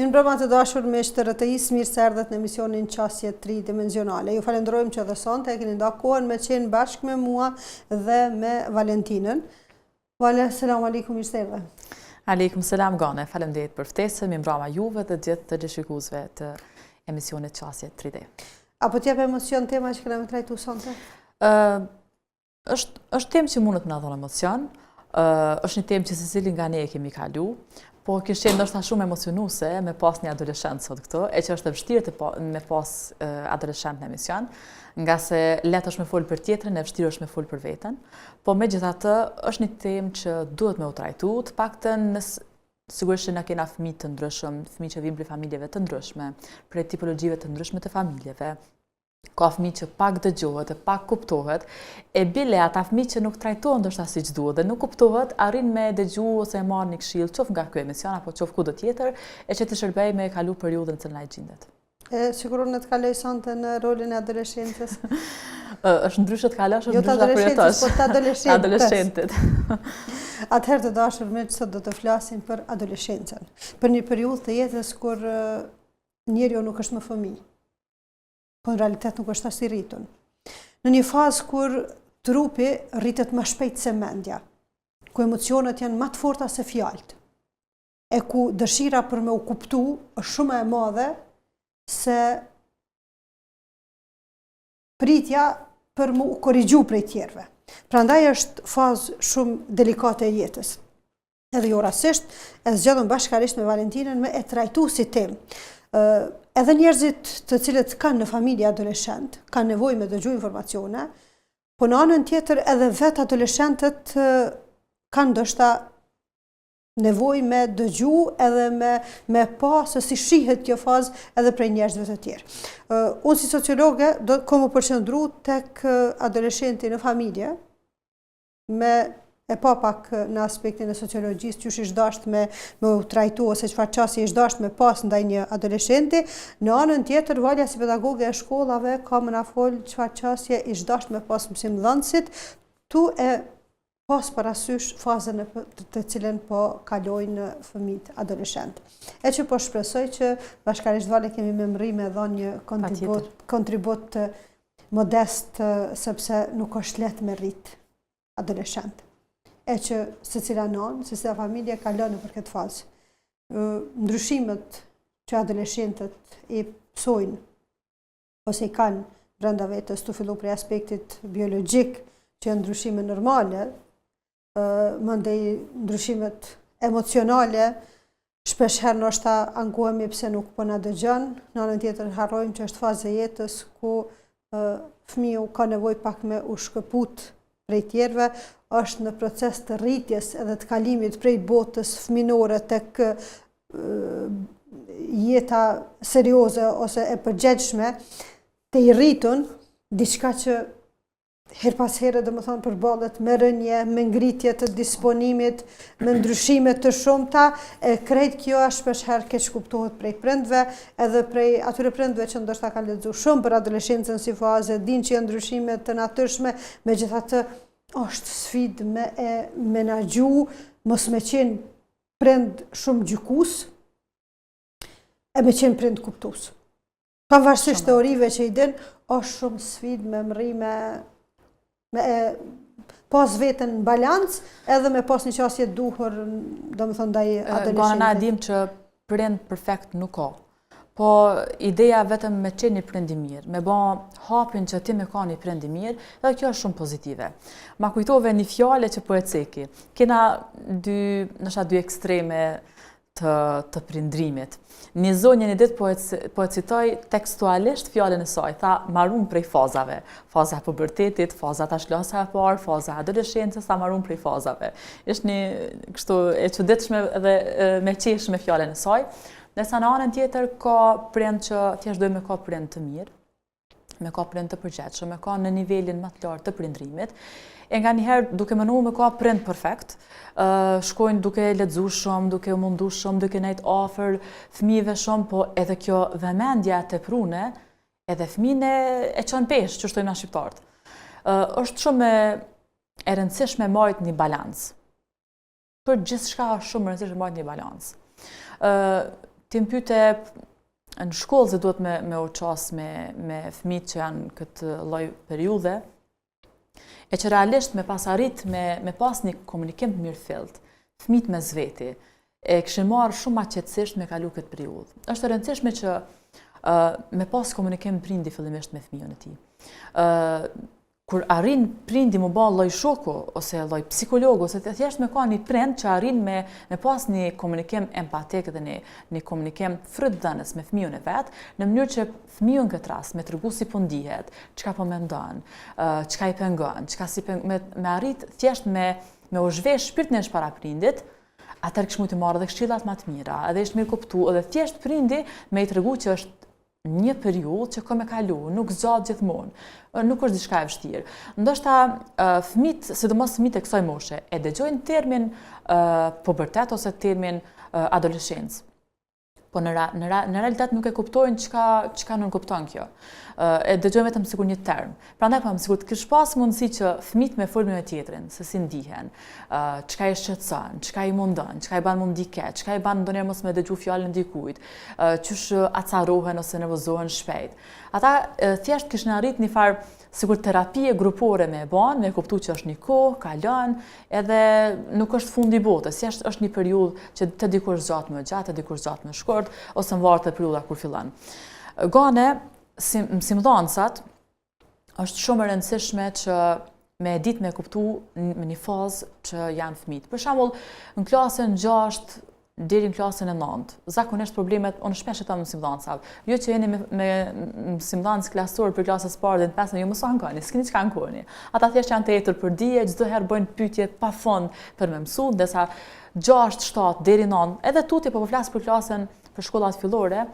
Mirëmbrëma të dashur miq të RTI-s, mirë se erdhët në emisionin Qasje Tridimensionale. Ju falenderojmë që edhe sonte e keni nda kohën me qenë bashkë me mua dhe me Valentinën. Vale, selam aleikum, mirë se erdhe. Aleikum selam Gane, faleminderit për ftesën, mirëmbrëma juve dhe gjithë të shikuesve të emisionit Qasje 3D. Apo t'jep emocion tema që kena me trajtu sonte? Është temë që mundet me na dhënë emocion, është një temë që secili nga ne e kemi kalu. Po kishte ndoshta shumë emocionuese me pas një adoleshent sot këtu, e që është e vështirë me pas adoleshent në emision, nga se lehtë është me fol për tjetrin, e vështirë është me fol për veten. Po megjithatë është një temë që duhet me u trajtu, të paktën sigurisht që na kena fëmijë të ndryshëm, fëmijë që vinë prej familjeve të ndryshme, prej tipologjive të ndryshme të familjeve. Ka fëmijë që pak dëgjohet e pak kuptohet, e bile ata fëmijë që nuk trajtohen ndoshta siç duhet dhe nuk kuptohet, arrin me dëgju ose e marrin një këshill, qof nga ky emision apo qof kudo tjetër, e që të shërbej me kalu periudhën që na gjendet. Sigurisht në të kaloj sonte në rolin e adoleshencës. Është ndryshe të kalosh, është jo të adoleshencës, po të adoleshentit. Atëherë të dashur miq, sot do të flasim për adoleshencën, për një periudhë të jetës kur njeriu nuk është më fëmijë. Po në realitet nuk është as i rritun. Në një fazë kur trupi rritet më shpejt se mendja, ku emocionet janë më të forta se fjalët, e ku dëshira për me u kuptu është shumë e madhe se pritja për me u korrigju prej tjerëve. Prandaj është fazë shumë delikate e jetës. Edhe jo rastisht, e zgjedhëm bashkërisht me Valentinën me e trajtu si temë. Edhe njerëzit të cilët kanë në familje adoleshent, kanë nevojë me dëgju informacione, po në anën tjetër edhe vetë adoleshentët kanë ndoshta nevojë me dëgju edhe me pa se si shihet kjo fazë edhe prej njerëzve të tjerë. Unë si sociologe do të më përqendru tek adoleshenti në familje, me e pa pak në aspektin e sociologjisë, qysh ish dasht me u trajtu ose çfarë qasje ish dasht me pas ndaj një adoleshenti. Në anën tjetër, valja si pedagoge e shkollave ka më na fol çfarë qasje ish dasht me pas mësimdhënësit, tu e pas parasysh fazën të cilën po kalojnë fëmijët adoleshent. E që po shpresoj që bashkarisht Vale kemi me mri me dhënë një kontribut modest, sepse nuk është lehtë me rrit adoleshent. E që secila nënë, secila familje kalon për këtë fazë. Ndryshimet që adoleshentët i psojnë ose i kanë brenda vetës, tu fillu prej aspektit biologjik, që janë ndryshime normale, mandej ndryshimet emocionale, shpesh herë ndoshta ankohemi pse nuk po na dëgjon, në anën tjetër harrojmë që është fazë e jetës ku fëmiu ka nevojë pak me u shkëput prej tjerëve, është në proces të rritjes edhe të kalimit prej botës fëminore tek jeta serioze ose e përgjegjshme, të i rritun, diçka që her pas here domethënë përballet me rënje, me ngritje të disponimit, me ndryshime të shumta, e krejt kjo shpesh herë keq kuptohet prej prindve, edhe prej atyre prindve që ndoshta kanë lexuar shumë për adoleshencën si fazë, dinë që janë ndryshime të natyrshme, megjithatë është sfidë me e menaxhu, mos me qenë prind shumë gjykues, e me qenë prind kuptues. Pavarësisht teorive që i din, është shumë sfidë me mri me pas veten në balancë, edhe me pas një qasje duhur, domethënë ndaj adoleshentit. Gana na dim që prind perfekt nuk ka. Po ideja vetëm me qenë një prind i mirë, me ba hapin që ti me ka një prind i mirë, dhe kjo është shumë pozitive. Ma kujtove një fjale që po e ceki. Kena dy ekstreme të prindrimit. Një zonjë një ditë po e citoj tekstualisht fjallën e saj, tha marrun prej fazave. Faza e pubertetit, faza ta shlasa e parë, faza e adoleshencës, tha marrun prej fazave. Ishtë një kështu e çuditshme dhe me qeshme fjallën e saj. Ndërsa në anën tjetër ka prind që thjesht dojmë me ka prind të mirë, me ka prind të përgjithshëm, me ka në nivelin më të lartë të prindrimit. E nga njëherë duke mënuar me ka prind perfekt, shkojnë duke lexuar shumë, duke u munduar shumë, duke nejt afër fëmijëve shumë, po edhe kjo vëmendja teprune, edhe fëmijën e çon pesh, që shtojmë na shqiptarët. Është shumë e rëndësishme marrë një balancë. Për gjithçka është shumë e rëndësishme marrë një balancë. ti më pyete në shkollë se duhet me u qas me fëmijët që janë këtë lloj periudhe, e që realisht me pas arrit me pas një komunikim të mirëfillt, fëmijët mes veti, e kishin marrë shumë ma qetësisht me kalu këtë periudhë. Është e rëndësishme që me pas komunikim prindi fillimisht me fëmijën e tij. Kur arrin prindi më ba lloj shoku, ose lloj psikologu, ose thjesht me ka një prind që arrin me pas një komunikim empatik dhe një komunikim frutdhënës me fëmijën e vet, në mënyrë që fëmijën në këtë rast me tregu si po ndihet, çka po mendon, çka i pengon, me arrit thjesht me u zhvesh shpirtin e para prindit, atëherë kish mund të marrë edhe këshillat më të mira, edhe është mirë kuptu, edhe thjesht prindi me i tregu që është një periudhë që ka me kalu, nuk zgjat gjithmonë, nuk është diçka e vështirë. Ndoshta fëmijët, sidomos fëmijët e kësaj moshe, e dëgjojnë termin pubertet ose termin adoleshencë. Po në realitet nuk e kuptojnë çka nuk kupton kjo. E dëgjojnë vetëm sikur një term. Prandaj po sikur të kish pas mundësi që fëmijët me folën me tjetrin, se si ndihen, çka i shqetëson, çka i mundon, çka i bën mund diket, çka i bën ndonjëherë mos me dëgju fjalën ndikujt, qysh acarohen ose nervozohen shpejt. Ata thjesht kishin arrit një farë sikur terapie grupore me e ban, me kuptu që është një kohë, kalon, edhe nuk është fundi botës, thjesht është një periudhë që të dikush zgjat më gjatë, të dikush zgjat më shkurt, ose në vartë të periudha kur fillon. Gane, mësimdhënësat, është shumë e rëndësishme që me ditë me kuptu në një fazë që janë fëmijët. Për shembull, në klasën 6 deri në klasën e 9, zakonisht problemet, unë shpesh e them mësimdhënësave, jo që jeni me mësimdhënës klasor për klasës parë dhe në 5, jo mos ankoni, s'keni çka ankoni. Ata thjesht janë të etur për dije, çdo herë bëjnë pyetje pa fond për me mësu, ndërsa 6, 7 deri 9, edhe tutje po flas për klasën për shkollat fillore,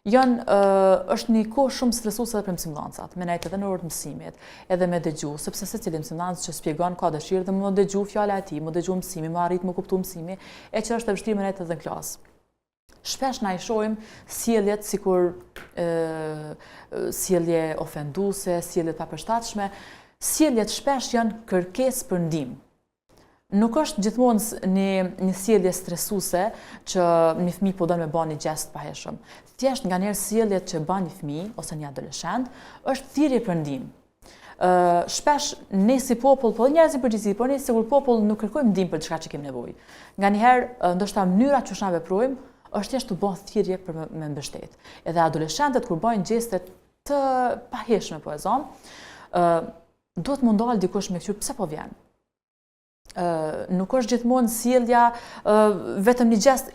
është një kohë shumë stresuese për mësimdhënësat, me nejt edhe në orët mësimit, edhe me dëgju, sepse secili mësimdhënës që shpjegon ka dëshirë dhe më dëgju fjala e tij, më dëgju mësimi, më arrit më kuptu mësimi, e që është e vështirë me nejt edhe në klasë. Shpesh na i shohim sjelljet sikur sjellje ofenduese, sjellje të papërshtatshme, sjelljet shpesh janë kërkesë për ndihmë. Nuk është gjithmonë një sjellje stresuese që një fëmijë po don me bën një gjest pa heshëm. Thjesht nganjëherë sjelljet që bën një fëmijë ose një adoleshent është thirrje për ndihmë. Shpesh ne si popull, po njerëzit përgjithësi, por ne sikur popull nuk kërkojmë ndihmë për çka që kemi nevojë. Nganjëherë ndoshta mënyra që na veprojmë është thjesht të bëjmë thirrje për me mbështet. Edhe adoleshentët kur bëjnë gjeste të paheshme, po e zon, duhet mundal dikush me thyrë pse po vjen. Nuk është gjithmonë sjellja vetëm një gjest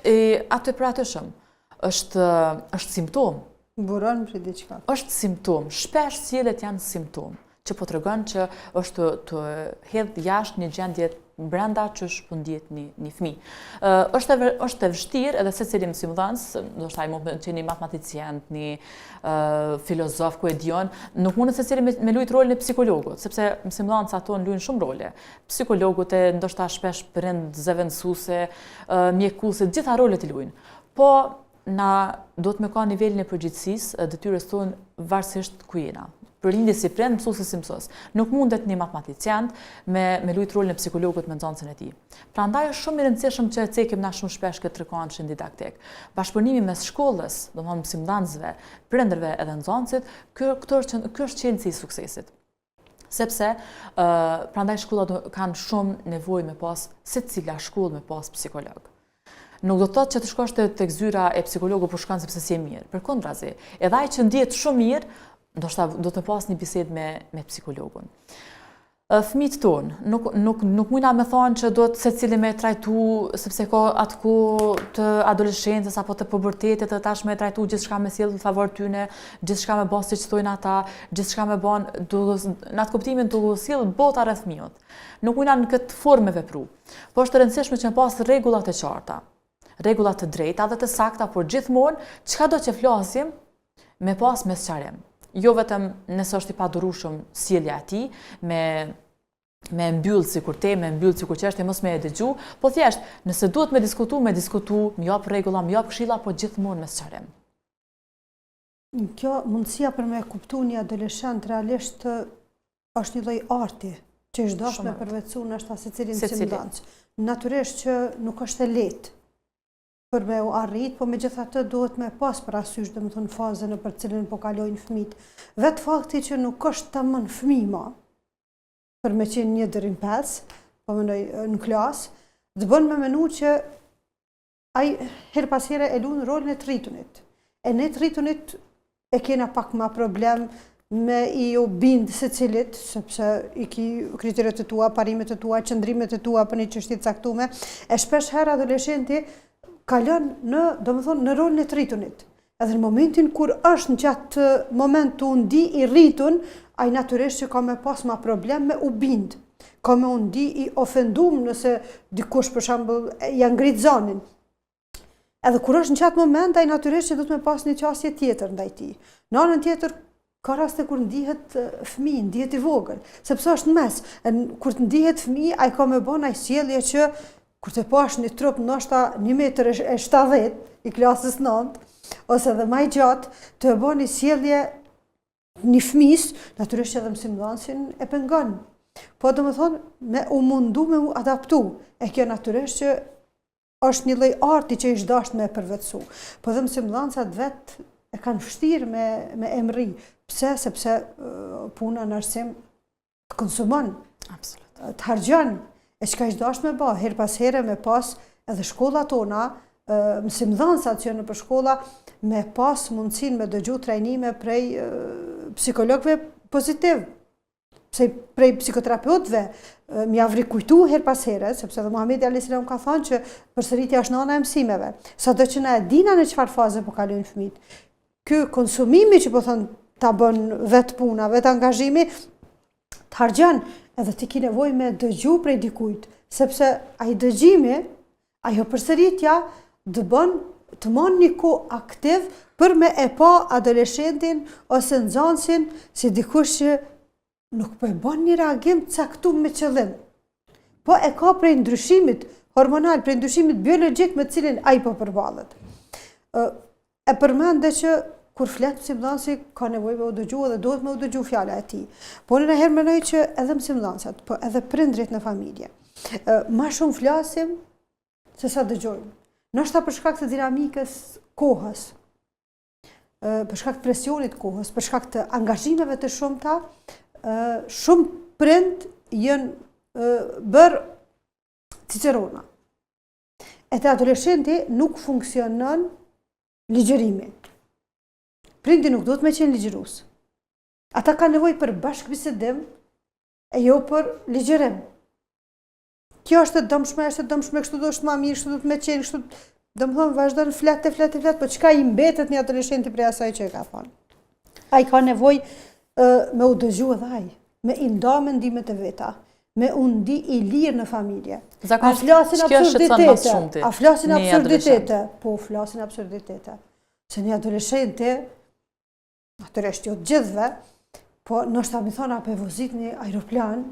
aty për atyshëm. Është simptom. Buron për diçka. Është simptom. Shpesh sjelljet janë simptom, që po tregon që është të hedh jashtë një gjendje brenda që po ndihet një fëmijë. Është e vështirë edhe secili mësimdhënës, ndoshta ai mund të qenë një matematicien, një filozof ku e dion, nuk mundet secili me lujt rolin e psikologut, sepse mësimdhënës ato luajnë shumë role. Psikologut e ndoshta shpesh prind zëvendësuese, mjekuese, të gjitha rolet i luajnë. Po na do të me ka nivelin e përgjithësisë detyrës tonë varësisht ku jena. Prindi si prind, mësuesi si mësues. Nuk mundet një matematicien me lujt rolin e psikologut me nxënësin e tij. Prandaj është shumë i rëndësishëm që e cekim na shumë shpesh këtë trekantshin didaktik. Bashkëpunimi mes shkollës, domthonë mësimdhënësve, prindërve edhe nxënësit, ky është qelësi i suksesit. Sepse prandaj shkollat kanë shumë nevojë me pas secila shkollë me pas psikolog. Nuk do të thotë që të shkosh tek zyra e psikologut por shkon sepse si e mirë. Përkundrazi, edhe ai që ndihet shumë mirë, ndoshta do të pas një bisedë me psikologun. Fëmijët tonë, nuk mujna me thonë që do të secili me trajtu, sepse ka atë kohë të adoleshencës apo të pubertetit, të tash me trajtu gjithçka me sjell në favor tyne, gjithçka me bën siç thonë ata, gjithçka me bën në atë kuptimin të sjell bota rreth fëmijët. Nuk mujna në këtë formë vepru. Po është e rëndësishme që pas rregullat e qarta, rregullat të drejta dhe të sakta, por gjithmonë çka do të flasim me pas mesçarim. Jo vetëm nëse është i padurueshëm sjellja e tij, me mbyll sikur me mbyll sikur çështje mos me e dëgju, po thjesht nëse duhet me diskutu, më jap rregulla, më jap këshilla, po gjithmonë me sqarim. Kjo mundësia për me kuptu një adoleshent realisht është një lloj arti që çdo kush me përvetësu ndoshta secilin mësimdhënës. Natyrisht që nuk është e lehtë. për me u arrit, po me gjithatë duhet me pas parasysh domethënë fazën në për cilën po kalojnë fëmijët. Vetë fakti që nuk është tamam fëmijë më, për me qenë 1 deri në 5, po mendoj në klasë, të bën me menu që ai her pas here e luan rolin e të rritunit. E ne të rritunit e kena pak ma problem me i u bind secilit, sepse i ki kriteret e tua, parimet e tua, qëndrimet e tua për një çështje të caktuar, e shpesh herë adoleshenti kalon në rolin e të rritunit. Edhe në momentin kur është në qatë moment të undi i rritun, ai natyrisht që ka me pas ma problem me u bind. Ka me undi i ofendum nëse dikush për shembull ja ngrit zonin. Edhe kur është në qatë moment, ai natyrisht që do të me pas një qasje tjetër ndaj tij. Në anën tjetër, ka raste kur ndihet fëmijë, ndihet i vogël, sepse është në mes. Kur të ndihet fëmijë, ai ka me bën ai sjellje që kur të pash një trup ndoshta 1,70 m i klasës 9, ose edhe më i gjatë, të e bën një sjellje një fëmijës, natyrisht edhe mësimdhënësin e pengon. Po domethënë me u mundu me u adaptu. E kjo natyrisht që është një lloj arti që ish dashur me përvetësu. Po dhe mësimdhënësat vet e kanë vështirë me emri. Pse? Sepse puna në arsim të konsumon, të harxhon. E çka ish dashur me bë, her pas here me pas edhe shkollat tona, mësimdhënësat që në për shkolla me pas mundësinë me dëgju trajnime prej psikologëve pozitiv, prej psikoterapeutëve, m'ja vrikujtu her pas here, sepse dhe Muhamedi a.s. ka thënë që përsëritja është nana e mësimeve. Sado që na e dina në çfarë faze po kalojnë fëmijët. Ky konsumimi që po thon ta bën vetë puna, vetë angazhimi, të harxhon, edhe ti ke nevojë me dëgju prej dikujt, sepse ai dëgjimi, ajo përsëritja të bën të mon një kohë aktiv për me e pa adoleshentin ose nxënësin si dikush që nuk po e bën një reagim caktuar me qëllim. Po e ka prej ndryshimit hormonal, prej ndryshimit biologjik me cilin ai po përballet. E përmendë që kur flet mësimdhënësi ka nevojë me u dëgju dhe duhet me u dëgju fjala e tij. Po në herë mendoj që edhe mësimdhënësat, po edhe prindrit në familje, më shumë flasim se sa dëgjojmë. Ndoshta për shkak të dinamikës kohës, për shkak të presionit kohës, për shkak të angazhimeve të shumta, shumë prind janë bërë cicerona. E te adoleshenti nuk funksionon ligjërimi. Prindi nuk duhet me qenë ligjërus. Ata ka nevojë për bashkëbisedim e jo për ligjërim. Kjo është e dëmshme, kështu do është ma mirë, kështu do të me qenë, kështu do më thonë vazhdojnë flet, po çka i mbetet një adoleshenti prej asaj që e ka thonë. Ai ka nevojë me u dëgju edhe ai, me i nda mendimet e veta, me u ndi i lirë në familje. A flasin absurditete? Po, flasin absurditete. Se një adoleshenti, natyrisht jo të gjithëve, po ndoshta më thonë apo e vozit një aeroplan,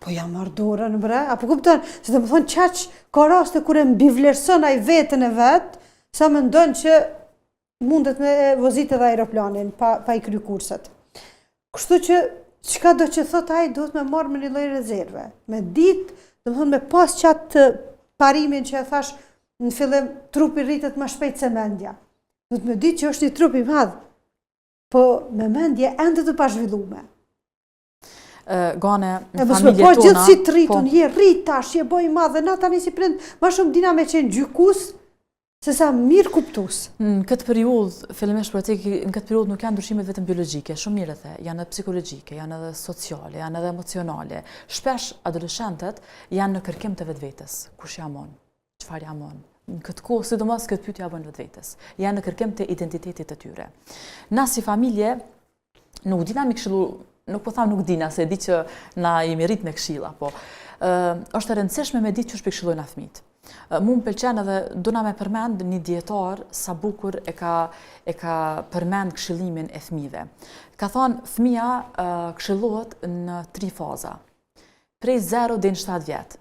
po jam marrë dorën bre, apo kupton, se të më thonë qaq ka raste kur e mbivlerëson ai veten e vet, sa mendon që mundet me vozit edhe aeroplanin pa i kry kurset. Kështu që çka do që thot ai duhet me marrë me një lloj rezerve. Me ditë, do të thonë me pas qatë parimin që e thash në fillim, trupi rritet më shpejt se mendja. Duhet me ditë që është një trup i madh, po me mendje ende të pazhvilluar. Gane në familje tona. Po gjithë si të rritun, je rrit tash, je boj madh dhe na tani si prind, më shumë dina me qenë gjykus se sa mirë kuptues. Në këtë periudhë, fillimisht në këtë periudhë nuk janë ndryshimet vetëm biologjike, shumë mirë the, janë edhe psikologjike, janë edhe sociale, janë edhe emocionale. Shpesh adoleshentët janë në kërkim të vetvetes. Kush jam unë? Çfarë jam unë? Në këtë kohë, sidomos këtë pyetje ja bën vetvetes. Janë në kërkim të identitetit të tyre. Na si familje nuk dina me këshillu. Nuk po tham nuk dina, se di që na jemi rrit me këshilla, po është e rëndësishme me ditë që shpikshillojnë fëmijët. Mu më pëlqen edhe duna me përmend një dietar sa bukur e ka përmend këshillimin e fëmijëve. Ka thonë fëmia këshillohet në 3 faza. Prej 0 deri në 7 vjet.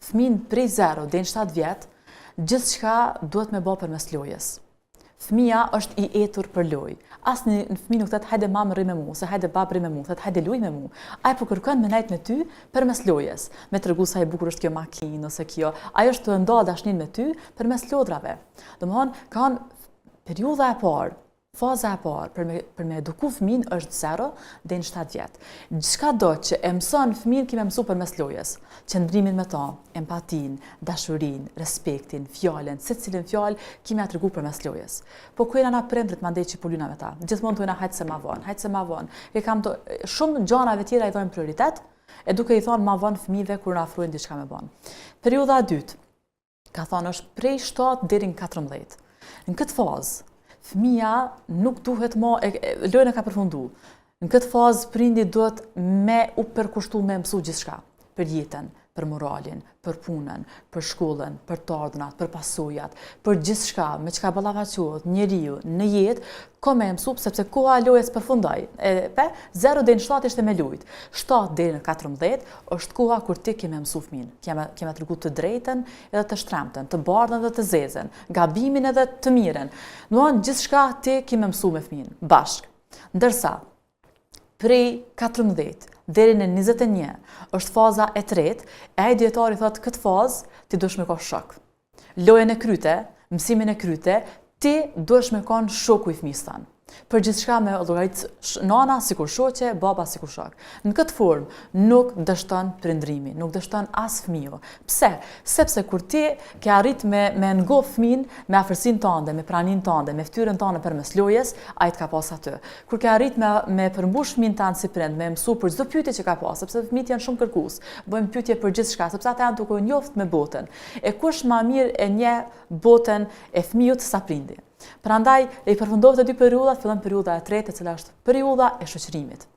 Fëmin prej 0 deri në 7 vjet, gjithçka duhet me bë përmes lojës. fëmia është i etur për lojë. Asnjë fëmijë nuk thotë hajde mamë rri me mua, ose hajde babë rri me mua, thotë hajde luaj me mua. Ai po kërkon me nejt me ty përmes lojës, me tregu sa e bukur është kjo makinë ose kjo. Ai është të nda dashnin me ty përmes lodrave. Domthonë, kanë periudha e parë, faza e parë për me eduku fëmin është 0 deri në 7 vjet. Çka do që e mëson fëmin kime mësu përmes lojës, qëndrimin me ta, empatin, dashurin, respektin, fjalën, secilin fjalë kime ja tregu përmes lojës. Po ku jena na prindrit mandej që po lyna me ta. Gjithmonë thonë hajt se ma vonë. E kam shumë gjanave tjera i dhojnë prioritet, e duke i thonë ma vonë fëmijëve kur na afrojnë diçka me bën. Periudha e dytë, ka thonë është prej 7 deri në 14. Në këtë fazë fëmia nuk duhet më, lojën e ka përfundu. Në këtë fazë prindi duhet me u përkushtu me mësu gjithçka. Për jetën, për moralin, për punën, për shkollën, për të ardhnat, për pasojat, për gjithçka, me çka ballafaqohet njeriu në jetë, ka me mësu sepse koha e lojës përfundoi. 0 deri në 7 ishte me lujt. 7 deri në 14 është koha kur ti ke me mësu fëmin. Kema tregu të drejtën edhe të shtremtën, të bardhën edhe të zezën, gabimin edhe të mirën. Domthonë gjithçka ti ke me mësu me fëmin, bashk. Ndërsa prej 14 deri në 21 është faza e tretë, e ai dietari thotë këtë fazë ti duhesh me ka shok. Lojën e kryte, mësimin e kryte, ti duhesh me kanë shoku i fëmisë tanë. Për gjithçka me llogarit nana sikur shoqe, baba sikur shok. Në këtë formë nuk dështon prindrimi, nuk dështon as fëmiu. Pse? Sepse kur ti ke arrit me ngof fëmin me afërsinë tënde, me praninë tënde, me fytyrën tënde përmes lojës, ai të ka pas aty. Kur ke arrit me përmbush fëmin tan si prind, me mësu për çdo pyetje që ka pas, sepse fëmijët janë shumë kërkues. Bëjmë pyetje për gjithçka, sepse ata janë duke u njoftë me botën. E kush më mirë e njeh botën e fëmijët sa prindi. Prandaj e i përfundohet të dy periudhat, fillon periudha e tretë, e cila është periudha e shoqërimit.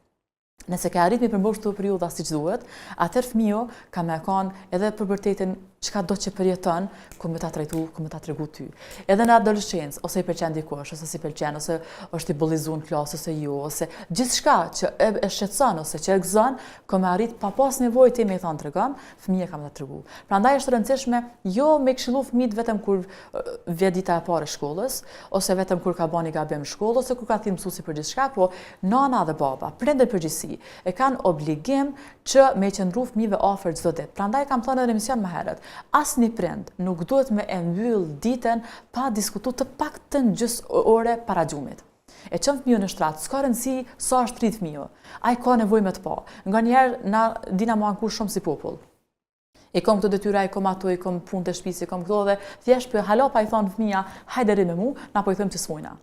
Nëse ka arrit me përmbush këtë periudha siç duhet, atëherë fëmiu ka me kanë edhe për vërtetën çka do që përjeton, ku më ta trajtu, ku më ta tregu ty. Edhe në adoleshencë, ose i pëlqen dikush, ose si pëlqen, ose është i bollizuar në klasë ose jo, ose gjithçka që e shqetëson ose që e gëzon, ku më arrit pa pas nevojë ti më i thon tregon, fëmia ka më ta tregu. Prandaj është e rëndësishme jo me këshillu fëmijët vetëm kur vjen dita e parë e shkollës, ose vetëm kur ka bëni gabim në shkollë, ose kur ka thënë mësuesi për gjithçka, po nana dhe baba, prindër përgjithësi, e kanë obligim që me qëndru fëmijëve afër çdo ditë. Prandaj kam thënë në emision më herët, asnjë prind nuk duhet me e mbyll ditën pa diskutuar të paktën gjys ore para gjumit. E çon fëmijën në shtrat, s'ka rëndësi sa është rrit fëmiu. Ai ka nevojë me të pa. Nganjëherë na dina më anku shumë si popull. E kom këtë detyra, e kom ato, e kom punë të shtëpisë, e kom këto dhe thjesht për hala pa i thon fëmia, hajde rri me mua, na po i them që s'mojna.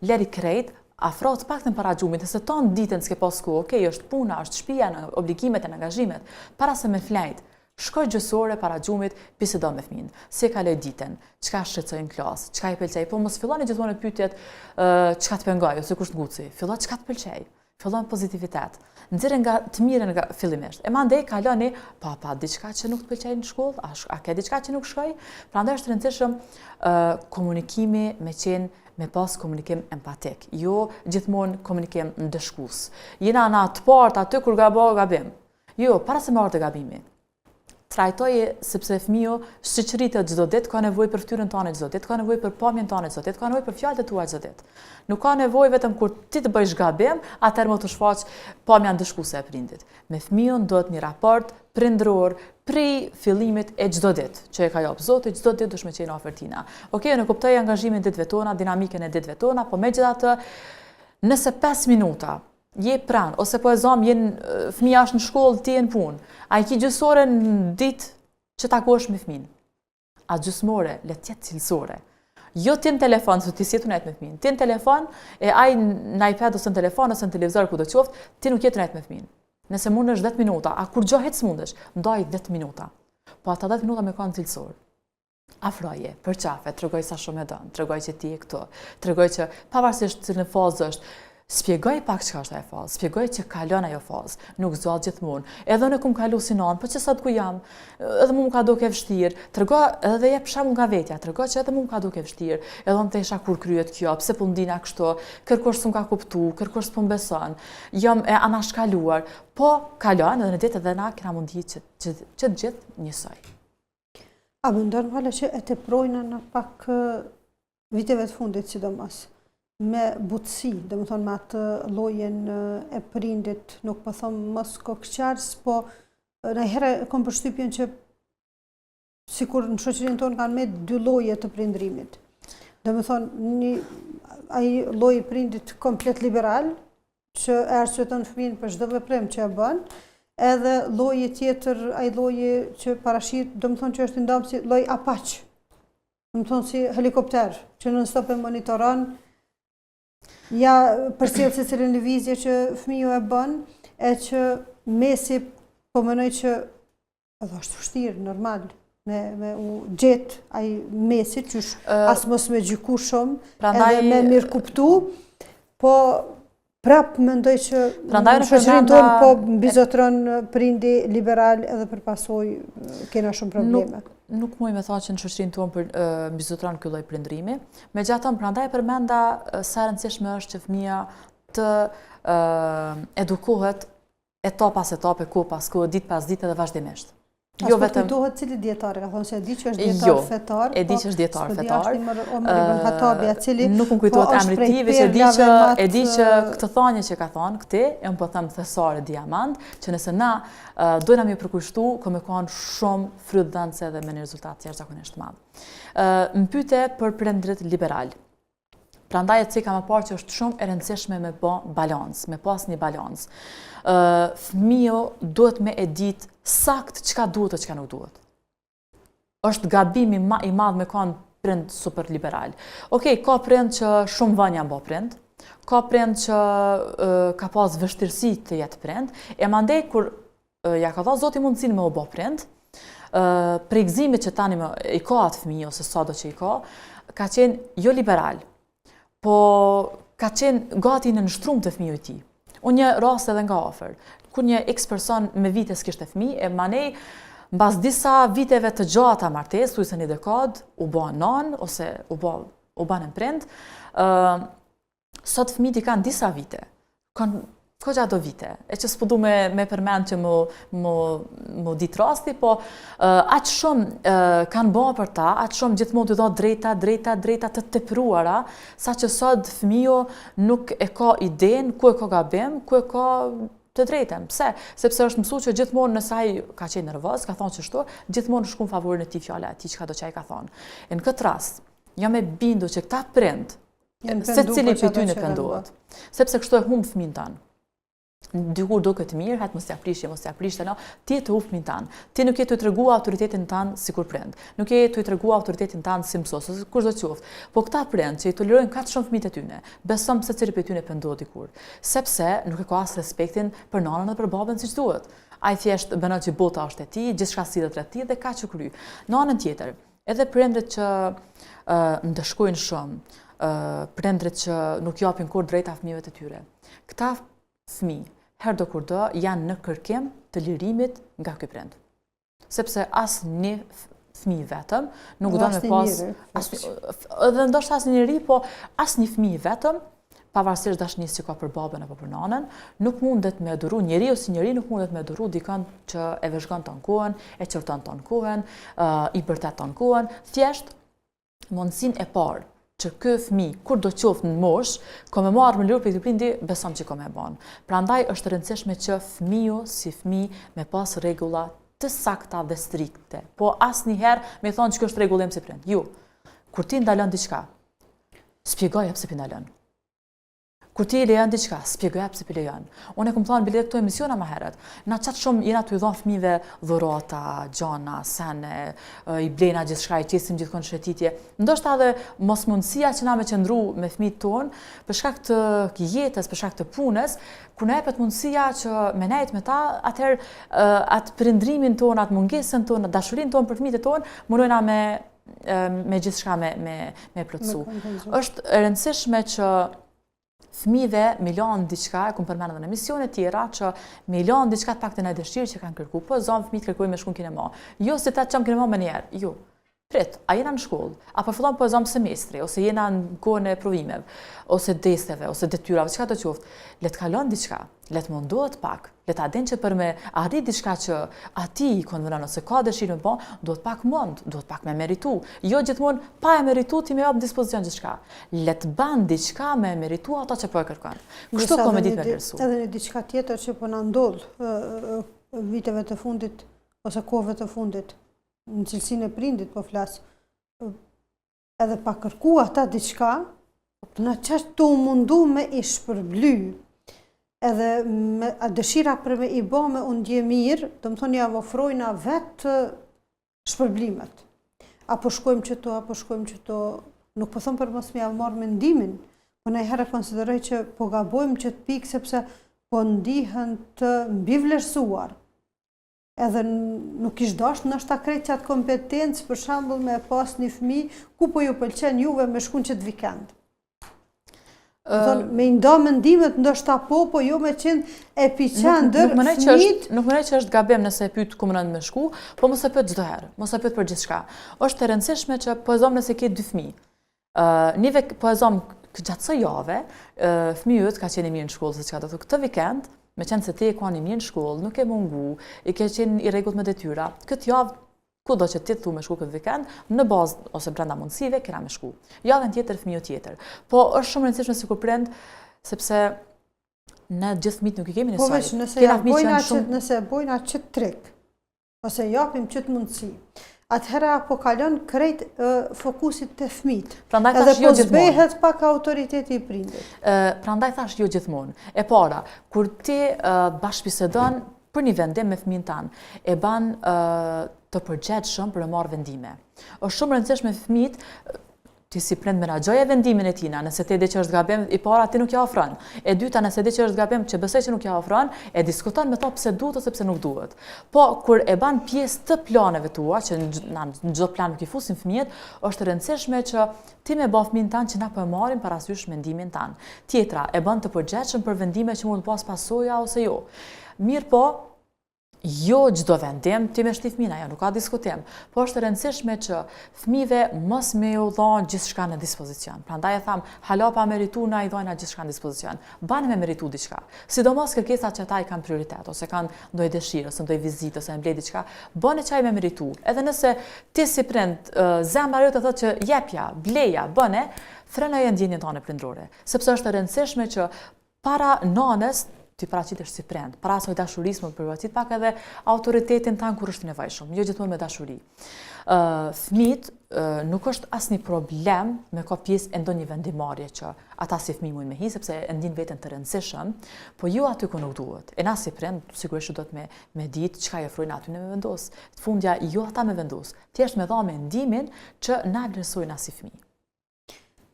Leri krejt, afro të paktën para gjumit, se ton ditën s'ke pas kohë, okay, është puna, është shtëpia, obligimet e angazhimet, para se me flajt. Shkoj gjysore para gjumit, bisedo me fëmin. Si e kaloj ditën, çka shqetësoj në klasë, çka i pëlqej, po mos filloni gjithmonë pyetjet çka të pengoj ose kush të nguci. Fillo çka të pëlqej. Fillon pozitivitet. Nxjerrë nga të mirën nga fillimisht. E mandej kaloni pa diçka që nuk të pëlqej në shkollë, a ke diçka që nuk shkoj? Prandaj është rëndësishëm komunikimi me pas komunikim empatik, jo gjithmonë komunikim ndëshkues. Jena na të partë aty kur gabim. Jo, para se marrë të gabimi. Trajtoje sepse fëmiu shoqëritet çdo ditë, ka nevojë për fytyrën tonë çdo ditë, ka nevojë për pamjen tonë çdo ditë, ka nevojë për fjalët e tua çdo ditë. Nuk ka nevojë vetëm kur ti të bësh gabim, atëherë më të shfaq pamja ndëshkuese e prindit. Me fëmijën duhet një raport prindror prej fillimit e çdo ditë, që e ka jap Zoti, çdo ditë duhet me qenë afër tina. Okej, ne kuptoj angazhimin ditëve tona, dinamikën e ditëve tona, po megjithatë, nëse 5 minuta je pranë, ose po e zom, fëmija është në shkollë, ti e në punë, a i ki gjysore në ditë që takosh me fëmin. A gjysmore, le tjetë cilësore. Jo ti në telefon, se ti si jetu nejtë me fëmin. Ti në telefon, e aj në iPad ose në telefon, ose në televizor, ku do qoftë, ti nuk jetu nejtë me fëmin. Nëse mund është 10 minuta, a kur gjohet s'mundesh, ndaj 10 minuta. Po ata 10 minuta me kanë cilësor. Afroje, përqafe, tregoj sa shumë e dënë, tregoj që ti e këto, tregoj që pavarësisht cilën fazë është, spjegoj pak çka është ajo fazë, spjegoj që kalon ajo fazë, nuk zgjat gjithmonë. Edhe unë kum kalu si non, po që sot ku jam, edhe mua më ka duke vështirë, tregoj edhe jep shembull nga vetja, tregoj që edhe mua më ka duke vështirë, edhe unë thesha kur kryhet kjo, pse po ndina kështu, kërkosh s'm ka kuptu, kërkosh s'po beson, jam e anashkaluar, po kalon edhe në ditë edhe na kena mundi që të gjithë njësoj. A mendon hala që e teprojnë në pak viteve të fundit sidomos, me butësi, dhe më thonë me atë llojin e prindit, nuk po thonë mos kokëqarës, po nëjherë kom përshtypjen që sikur në shoqërinë tonë kanë me dy lloje të prindrimit. Dhe më thonë, ai lloji i prindit komplet liberal, që e arsyeton fëmijën për çdo veprim që e bën, edhe lloji tjetër, ai lloji që parashit, do më thonë që është ndonë si lloj apaq, do më thonë si helikopter, që non stop e monitoron, ja përcjell se cilën lëvizje që fëmiu e bën, e që mesi po mënoj që edhe është vështirë, normal, me u gjetë ai mesi, qysh as mos me gjyku shumë, edhe me mirë kuptu, po prap mendoj që në shoqërinë tonë po mbizotron prindi liberal edhe përpasoj kena shumë probleme. Nuk muj me thonë që në shoqërinë tonë mbizotron ky lloj prindrimi. Megjithatë, prandaj përmenda sa e rëndësishme është që fëmia të edukohet etap pas etape, kohë pas kohë, ditë pas ditë edhe vazhdimisht. Jo vetëm kujtohet cili dietar, ka thonë se e di që është dietar fetar. E di që është dietar fetar. Nuk më kujtohet emri i tij, veç e di që këtë thënie që ka thonë këti, e un po them thesare diamant, që nëse na dojna mi përkushtu, me kanë shumë frydhënëse dhe me një rezultat jashtëzakonisht të madh. Më pyete për prindrit liberal. Prandaj e cika më parë që është shumë e rëndësishme me bë balans, me pas një balans. Fëmiu duhet me e ditë sakt çka duhet e çka nuk duhet. Është gabim i madh me kanë prind super liberal. Okej, ka prind që shumë vënë janë bë prind, ka prind që ka pas vështirësi të jetë prind, e mandej kur ja ka dhënë Zoti mundësinë me u bë prind, pregëzimit që tani i ka atë fëmijë ose sado që i ka qenë jo liberal, po ka qenë gati në nështrum të fëmijë i tij. Unë një rast edhe nga afër, kur një X person me vite s'kishte fëmijë, e manej mbas disa viteve të gjata martesë, thuajse një dekadë, u bë nan ose u bën prind, sot fëmijët i kanë disa vite. Kanë goxha do vite. E që s'po du me përmend që mu ditë rasti, po aq shumë kanë bërë për ta, aq shumë gjithmonë të do drejta të tepruara, sa që sot fëmiu nuk e ka idenë ku e ka gabim, ku e ka të drejtën. Pse? Sepse është mësuar që gjithmonë nëse ai ka qenë nervoz, ka thonë çështu, gjithmonë shkon favorin e tij fjala e tij, çka do që ai ka thonë. Në këtë rast, jam e bindur që këta prind secili prej tyre pendohet. Sepse kështu e humb fëmin tanë. Dikur do këtë mirë, hajtë mos t'ja prishje, mos t'ja prishte, ti e të humb fëmin tanë. Ti nuk je të i tregua autoritetin tanë si kur prind. Nuk je të i tregua autoritetin tanë si mësos, ose kush do qoftë. Po këta prind që i tolerojnë katë shumë fëmijët e tyne, besom se cili prej tyne pendohet dikur. Sepse nuk e ka as respektin për nanën dhe për babën siç duhet. Ai thjesht bënon që bota është e tij, gjithçka sillet rreth tij dhe kaq që kry. Në anën tjetër, edhe prindrit që ndëshkojnë shumë, prindrit që nuk japin kur drejta fëmijëve të tyre. Këta fëmijë, herë do kur do, janë në kërkim të lirimit nga ky prind. Sepse asnjë fëmijë vetëm nuk do me pas, edhe ndoshta asnjë njeri, po asnjë fëmijë vetëm, pavarësisht dashurisë që ka për babën apo për nanën, nuk mundet me duru, njeriu si njeri nuk mundet me duru dikën që e vëzhgon ton kohën, e qorton ton kohën, i bërtet ton kohën, thjesht mundësinë e parë që ky fëmijë kur do qoftë në moshë, ka me marrë me lirë për këtë prindi, besom që ka me banë. Prandaj është rëndësishme që fëmiu si fëmijë me pas rregulla të sakta dhe strikte. Po asnjëherë me thonë që kjo është rregullim si prind. Jo. Kur ti ndalon diçka, shpjegoj pse po ndalon. Kur ti lejon diçka, shpjegoj pse po lejon. Unë kam thënë bile këto emisiona më herët. Na çat shumë jena tu i dhon fëmijëve dhurata, gjana, sene, i blena gjithçka, i qesim gjithkohë shëtitje. Ndoshta edhe mosmundësia që na me qëndru me fëmijët tonë për shkak të jetës, për shkak të punës, kur na jepet mundësia që me nejt me ta, atëherë atë prindrimin tonë, atë mungesën tonë, dashurinë tonë për fëmijët tonë, mundojna me gjithçka me plotësu. Është e rëndësishme që fëmijëve me lanë diçka, e kom përmenë edhe në emisione tjera, që me lanë diçka të paktën e dëshirë që kanë kërku, po zonë fëmijët kërkojnë me shku në kinema. Jo se ta qëmë kinema me njerë, jo. prit, a jena në shkollë, apo fillon po e zomë semestri, ose jena në kohën e provimeve, ose testeve, ose detyrave, çka të qoftë, le të kalon diçka, le të mundohet pak, le të adin që për me arrit diçka që ati i konvenon ose ka dëshirë me po, duhet pak mund, duhet pak me meritu. Jo gjithmonë pa e meritu ti me jap në dispozicion gjithçka. Le të ban diçka me meritu ato që po e kërkon. Kështu ka me ditë me vlerësu. Edhe një diçka tjetër që po na ndodh viteve të fundit ose kohëve të fundit, në cilësinë e prindit po flas, edhe pa kërku ata diçka, në çast të mundu me i shpërbly, edhe me dëshira për me i bë me unë ndje mirë, do më thonë ja ofrojna vetë shpërblimet. Apo shkojmë qëto, apo shkojmë qëto, nuk po thonë për mos me javë marë mendimin, po në herë konsideroj që po gabojmë qëtë pikë sepse po ndihen të mbivlerësuar. Edhe nuk ish dash nështë ta krejt qatë kompetencë, për shembull me pas një fëmijë, ku po ju pëlqen juve me shkun qëtë vikend. Me nda mendimet ndoshta po jo me qenë epicendër fëmijët. Nuk mënej që është gabim nëse e pyet ku mënon me shku, po mos e pyet çdo herë, mos e pyet për gjithçka. Është e rëndësishme që po e zom nëse ke 2 fëmijë. Nive po e zom gjatë kësaj jave, fëmijë yt ka qenë mirë në shkollë, siç ka thënë këtë vikend, me qenë se ti e ka një mirë në shkollë, nuk e mungu, i ke qenë i rregullt me detyra. Këtë javë kudo që ti thu me shku këtë vikend, në bazë ose brenda mundësive kena me shku. Javën tjetër fëmijë tjetër. Po është shumë rëndësishme si kur prind, sepse ne gjithë fëmijët nuk i kemi Po njësoj. veç, nëse bojna qëtë trik, ose japim qëtë mundësi, atëhera po kalon krejt fokusit të fëmijët. Edhe po zbehet pak autoriteti i prindit. Prandaj thash jo gjithmonë. E para, kur ti bashkëbisedon për një vendim me fëmijën tanë, e ban të përgjegjshëm për të marrë vendime. Është shumë rëndësishme fëmijët ti si prind menaxhoje vendimin e tina, nëse ti di që është gabim, i para ti nuk ja ofron. E dyta, nëse di që është gabim, që besoj që nuk ja ofron, e diskuton me to pse duhet ose pse nuk duhet. Po kur e ban pjesë të planeve tua, që në çdo plan nuk i fusin fëmijët, është rëndësishme që ti me bë fëmijën tanë që na po e marrim parasysh mendimin tanë. Tjetra, e bën të përgjegjshëm për vendime që mund të pas pasoja ose jo. Mirë po, jo çdo vendim ti me shti fëmijën, ajo nuk ka diskutim, po është rëndësishme që fëmijëve mos me u dhënë gjithçka në dispozicion. Prandaj e tham, hala pa meritu na i dhojna gjithçka në dispozicion. Bani me meritu diçka. Sidomos kërkesat që ata i kanë prioritet, ose kanë ndonjë dëshirë, ose ndonjë vizitë, ose mbledh diçka, bëni çaj me meritu. Edhe nëse ti si prind zemra jote thotë që jepja, bleja, bëne, frenoje ndjenjën tënde prindrore, sepse është e rëndësishme që para nanës ti paraqitesh si prind, para asoj dashurisë më përvacit pak edhe autoritetin tanë kur është nevojshëm, jo gjithmonë me dashuri. Fëmijët nuk është asnjë problem me ka pjesë e ndonjë vendimarrje që ata si fëmijë mund me hi sepse e ndin veten të rëndësishëm, po jo aty ku nuk duhet. E na si prind sigurisht do të me ditë çka i ofrojnë aty me vendos. Të fundja jo ata me vendos, thjesht me dha mendimin që na vlerësojnë as si fëmijë.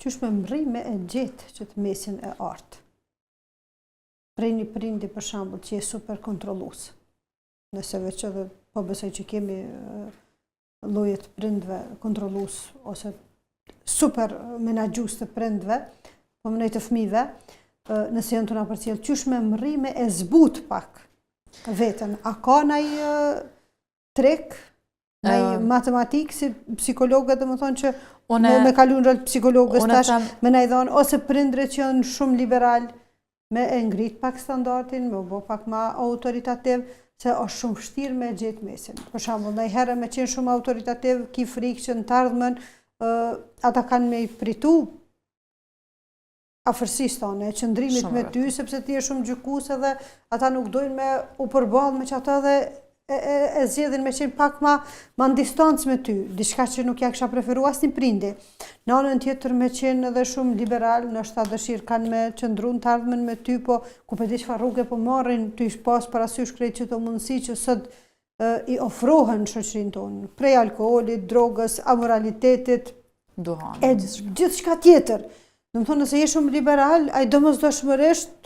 Qysh me mbrime e gjetë që të mesin e artë? Prej një prindi për shembull që je super kontrollues. Nëse veç edhe po besoj që kemi lloje të prindve kontrollues ose super menaxhues të prindve, po mënoj të fëmijëve, nëse janë të na përcjell, qysh me mrime e zbut pak veten. A ka ndaj trek, ndaj matematik si psikologët domethënë që me kalu në rol psikologës tash me na i dhon ose prindrit që janë shumë liberal me e ngrit pak standardin, me u bë pak ma autoritativ, se është shumë vështirë me gjetë mesin. Për shembull, ndonjëherë me qenë shumë autoritativ, ki frikë që në të ardhmen ata kanë me i pritu afërsisë tone, qëndrimit me ty, sepse ti je shumë gjykues edhe ata nuk dojnë me u përballë me çata dhe e zgjedhin me qenë pak ma në distancë me ty, diçka që nuk ja kisha preferuar asnjë prindi. Në anën tjetër me qenë edhe shumë liberal, nështë dëshirë kanë me qëndru në të ardhmen me ty, po ku për di çfarë rrugë po marrin, ty pas parasysh krejt qëto mundësi që sot i ofrohen shoqërinë tonë, prej alkoolit, drogës, amoralitetit, e gjithçka tjetër. Do të thonë nëse je shumë liberal, ai domosdoshmërisht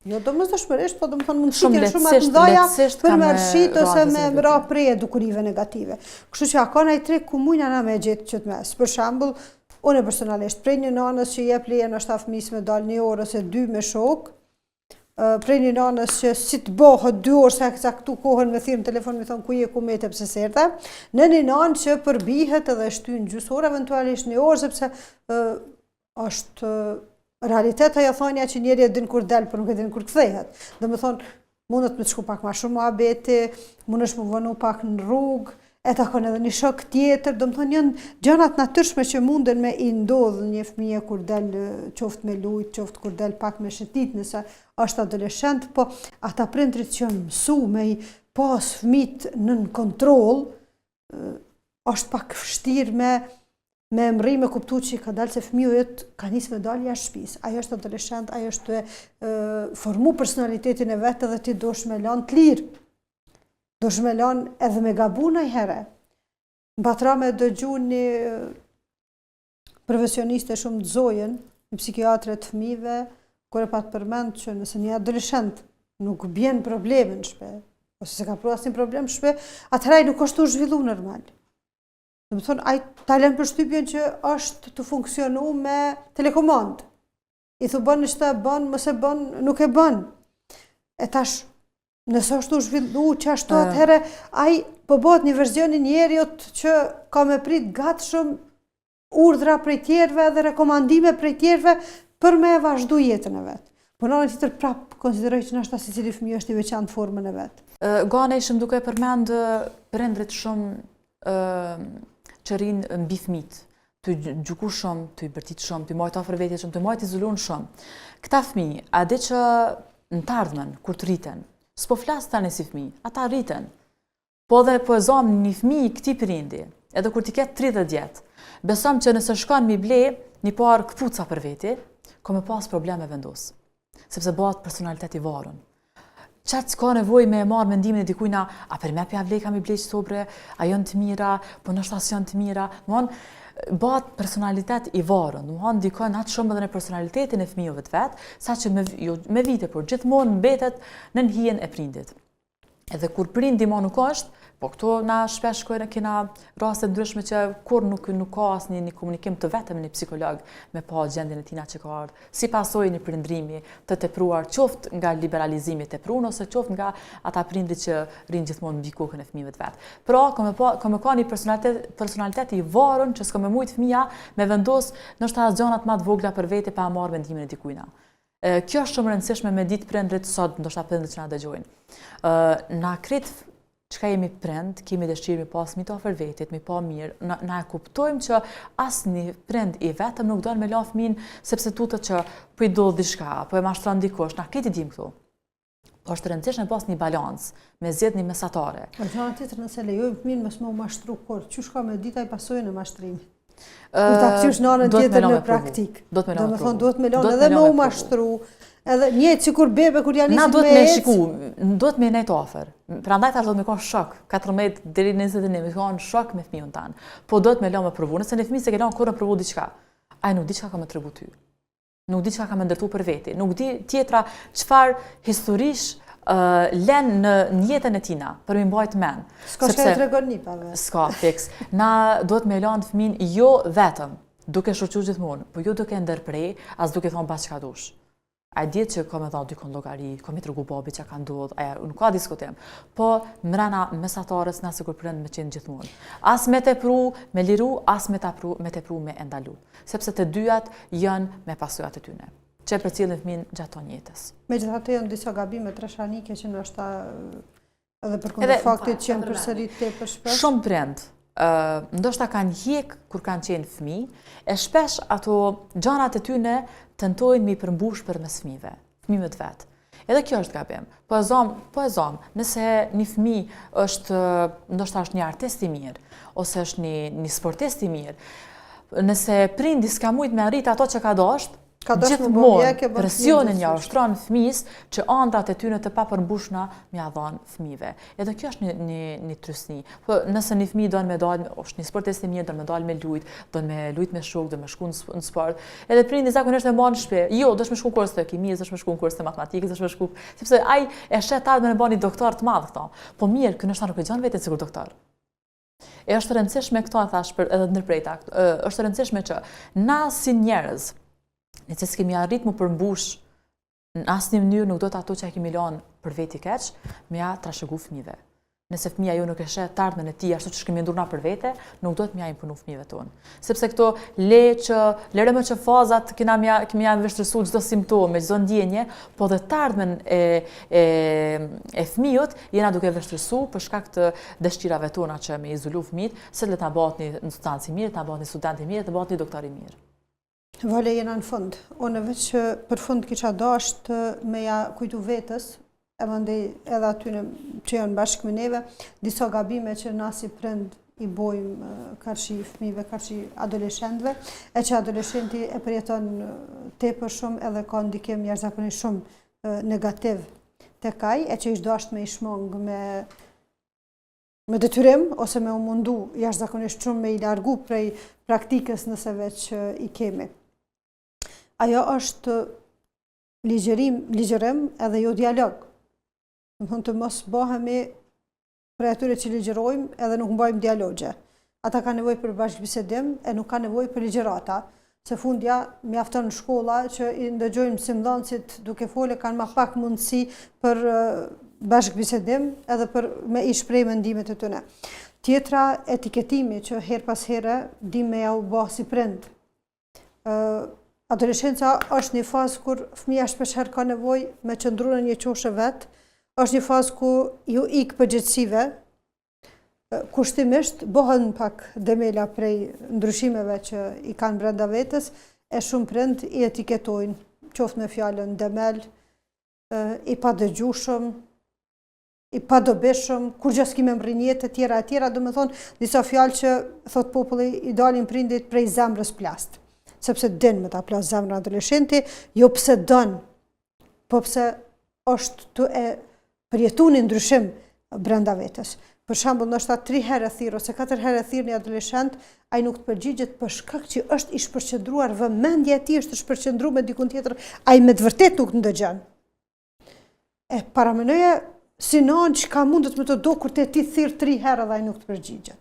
jo domosdoshmërisht, po do të thonë mundësitë janë shumë të mëdha për me rshit ose me ra prej edukurive negative. Kështu që ka ndaj trek ku mujna na me gjetë qëtë mes. Për shembull, unë personalisht prej një nanës që jep leje ndoshta fëmijës me dalë 1 orë ose 2 me shok, prej një nanës që si të bëhet 2 orë sa këtu kohën me thirrë në telefon me thonë ku je ku mete pse serte, në një nanë që përbihet edhe shtyn gjysmë orë, eventualisht 1 orë sepse është realiteta ja thonja që njeri e din kur del, por nuk e din kur kthehet. Domethënë mundet me të shku pak më shumë muhabeti, mundesh më vonu pak në rrugë, e takon edhe një shok tjetër, domethënë janë gjërat natyrshme që munden me i ndodh një fëmijë kur del qoftë me lujt, qoftë kur del pak me shëtit nëse është adoleshent, po ata prindrit që mësu me i pas fëmijët nën kontroll, është pak vështirë me emri, me kuptu që ka dalë se fëmiu jëtë ka nisë me dalë jashtë shtëpisë. Ajo është adoleshent, ajo është të formu personalitetin e vetë edhe ti dosh me lanë të lirë. Dosh me lanë edhe me gabu najhere. Mbatra me dëgju një profesioniste shumë të zojen, një psikiatre të fëmijëve, kur e pat përmend që nëse një adoleshent nuk bjen probleme në shpe, ose se ka pru asnjë problem në shpe, atëherë ai nuk është u zhvillu normal. Do të thonë, ai ta lën përshtypjen që është të funksionu me telekomandë. I thu bën ç'ta bën, mos e bën, nuk e bën. E tash, nëse është u zhvillu që ashtu atëherë, ai po bëhet një version i njeriut që ka me prit gatshëm urdhra prej tjerëve dhe rekomandime prej tjerëve për me vazhdu jetën e vet. Po në anën tjetër prap konsideroj që ndoshta secili fëmijë është i veçantë formën e vet. Gane ishim duke përmend prindrit shumë që rinë mbi fëmijët, të gjuku shumë, të i bërtit shumë, të i majtë afër vetje shumë, të i majtë izolun shumë. Këta fëmijë, a di që në të ardhmen, kur të rriten, s'po flasë tani si fëmijë, ata rriten. Po dhe po e zom një fëmijë këti prindi, edhe kur t'i ketë 30 vjetë, besom që nëse shkon mi ble një parë këpuca për veti, ko me pas probleme vendos, sepse bëhet personalitet i varun. Qatë s'ka nevoj me marrë mendimin e dikujna, a për me pja vlej kam i blej sobre, a janë të mira, po nështë as janë të mira, bëhet personalitet i varun, dikon atë shumë edhe në personalitetin e fëmijëve të vetë, sa që me vite, por gjithmonë mbetet në hijen e prindit. Edhe kur prindi ma nuk është, po këto na shpesh shkojnë kena raste ndryshme që kur nuk ka asnjë një komunikim të vetëm një psikolog me pa gjendjen e tina që ka ardhur, si pasojë një prindrimi të tepruar qoftë nga liberalizimi i tepruar ose qoftë nga ata prindrit që rrinë gjithmonë mbi kokën e fëmijëve të vet. Pra, ka me ka një personalitet i varur që s'ka me mujt fëmia me vendos ndoshta as gjanat më të vogla për vete pa marrë mendimin e dikujna. Kjo është shumë rëndësishme me ditë prindrit sot, ndoshta prindrit që na dëgjojnë. Na krit çka jemi prind, kemi dëshirë mi pas mi të afër vetit, mi pa mirë, na e kuptojmë që asnjë prind i vetëm nuk don me la fëmin sepse tutet që po i do diçka, po e mashtron dikush, na këtë dim këtu. Po është rëndësishme pas një balans, me zgjedh një mesatare. Po gjëra tjetër nëse lejojmë fëmin mos më mashtru kur, çu shka me ditë ai pasojën e mashtrimit. Kur ta qysh në anën tjetër në praktik. Domethënë duhet me lënë edhe me u mashtru. Edhe njëjtë sikur bebe kur janë nisur me duhet me shiku, duhet me nejt ofër. Prandaj tash do të më kon shok, 14 deri në 21, më kon shok me fëmijën tan. Po do të më lë me provu, nëse në fëmijë se ke lënë kurrë provu diçka. Ai nuk di çka ka më tregu ty. Nuk di çka ka më ndërtu për veti, nuk di tjetra çfarë historish lën në jetën e tina për mi mbajt men. S'ka që e tregon një pave. S'ka, fix. Na duhet me lënë fëmin jo vetëm, duke shoqëruar gjithmonë, po jo duke ndërprej, as duke thonë pas çka dush. A ditë që ka me dha dykon llogari, ka me tregu babi çka ka ndodhur, nuk ka diskutim. Po mrena mesatarës na sikur prind me qenë gjithmonë. As me tepru, me liru, as me tepru me ndalu. Sepse të dyjat janë me pasojat e tyne, që për cilën fëmin gjaton jetës. Megjithatë janë disa gabime trashanike që ndoshta edhe përkundër faktit që janë përsërit tepër shpesh. Shumë prind ndoshta kanë hjek kur kanë qenë fëmijë, e shpesh ato gjanat e tyne tentojnë mi përmbush përmes fëmijëve të vet. Edhe kjo është gabim. Po e zom, nëse një fëmijë është ndoshta është një artist i mirë ose është një sportist i mirë, nëse prindi s'ka mujt me arrit ato që ka dashur, gjithmonë presionin ja ushtron fëmijës që ëndrat e tyre të papërmbushna m'ia dhon fëmijëve. Edhe kjo është një trysni. Po nëse një fëmijë don me dalë, është një sportist i mirë, don me dalë me lujt, don me lujt me shok, don me shku në sport, edhe prindi zakonisht e marr në shtëpi. Jo, do të më shku kurs të kimisë, do të më shku kurs të matematikës, do të më shku, sepse ai e shet ardhmen e bën një doktor të madh këto. Po mirë, ky ndoshta nuk e gjon vetë sikur doktor. E është rëndësishme këto thash për edhe ndërprejta. Është rëndësishme që na si njerëz, nëse s'kemi arrit më përmbush në asnjë mënyrë nuk do të ato që e kemi lanë për veti keq, me ja trashëgu fëmijëve. Nëse fëmija ju nuk e shet të ardhmen e tij ashtu që kemi ndurna për vete, nuk do të mja imponu fëmijëve tonë. Sepse këto lere më që fazat kemi janë vështërsu çdo simptome, çdo ndjenje, po dhe të ardhmen e fëmijët jena duke vështërsu për shkak të dëshirave tona që me izolu fëmijët, se le ta bëhet një substancë mirë, ta bëhet një student i mirë, ta bëhet një doktor i mirë. Vale, jena në fund. Unë veç për fund kisha dasht me ja kujtu vetës, e mandej edhe aty që janë bashkë me neve, disa gabime që na si prind i bojmë karshi fëmijëve, karshi adoleshentëve, e që adoleshenti e përjeton tepër shumë edhe ka ndikim jashtëzakonisht shumë negativ tek ai, e që ish dasht me i shmong me detyrim ose me u mundu jashtëzakonisht shumë me i largu prej praktikës nëse veç i kemi. Ajo është ligjerim edhe jo dialog. Më të mos bëhemi për atyre që ligjerojmë edhe nuk mbajmë dialogje. Ata ka nevojë për bashkëbisedim e nuk ka nevojë për ligjerata. Se fundja mjafton në shkolla që i ndëgjojmë mësimdhënësit duke folë kanë më pak mundësi për bashkëbisedim edhe për me i shpreh mendimet e tyre. Tjetra, etiketimi që her pas here di me ja u bë si prind. Adoleshenca është një fazë kur fëmija shpeshherë ka nevojë me qëndru në një qoshe vetë, është një fazë ku ju ikë përgjithësive, kushtimisht bëhen pak demela prej ndryshimeve që i kanë brenda vetës, e shumë prind i etiketojnë, qoftë me fjalën demel, i padëgjueshëm, i padobishëm, kur gjë s'ki me mbrinjet e tjera, do me thonë disa fjalë që thot populli i dalin prindit prej zemrës plast. Sepse din me ta plas zemrën adoleshenti, jo pse don, po pse është të e përjetu një ndryshim brenda vetës. Për shembull, ndoshta 3 herë thirr ose 4 herë thirr një adoleshent, ai nuk të përgjigjet për shkak që është i shpërqendruar, vëmendja e tij është e shpërqendruar me dikun tjetër, ai me të vërtetë nuk ndëgjon. E paramendojë si non që ka mundet me të do kur ti thirr 3 herë dhe ai nuk të përgjigjet.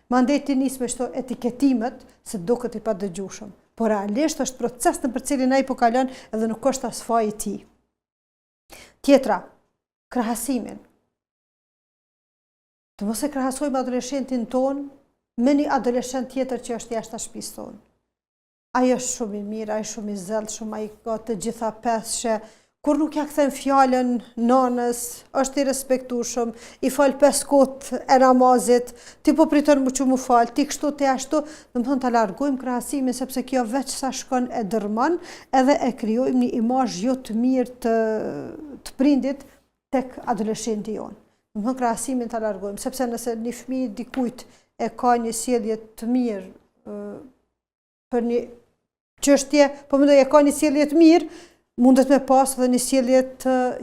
Mandej ti nis me çto etiketimet se duket i padëgjueshëm, por realisht është proces në për cilin ai po kalon edhe nuk është as faji i tij. Tjetra, krahasimin. Të mos e krahasojmë adoleshentin ton me një adoleshent tjetër që është jashtë shtëpisë tonë. Ai është shumë i mirë, ai shumë i zellshëm, ai ka të gjitha peshe, kur nuk ja kthen fjalën nanës, është i respektueshëm, i fal 5 kohë e namazit, ti po priton mu fal, ti kështu ti ashtu, domethënë ta largojmë krahasimin sepse kjo veç sa shkon e dërmon, edhe e krijojmë një imazh jo të mirë të prindit tek adoleshenti jonë. Domethënë krahasimin ta largojmë, sepse nëse një fëmijë dikujt e ka një sjellje të mirë për një çështje, po mendoj e ka një sjellje të mirë, mundet me pas edhe një sjellje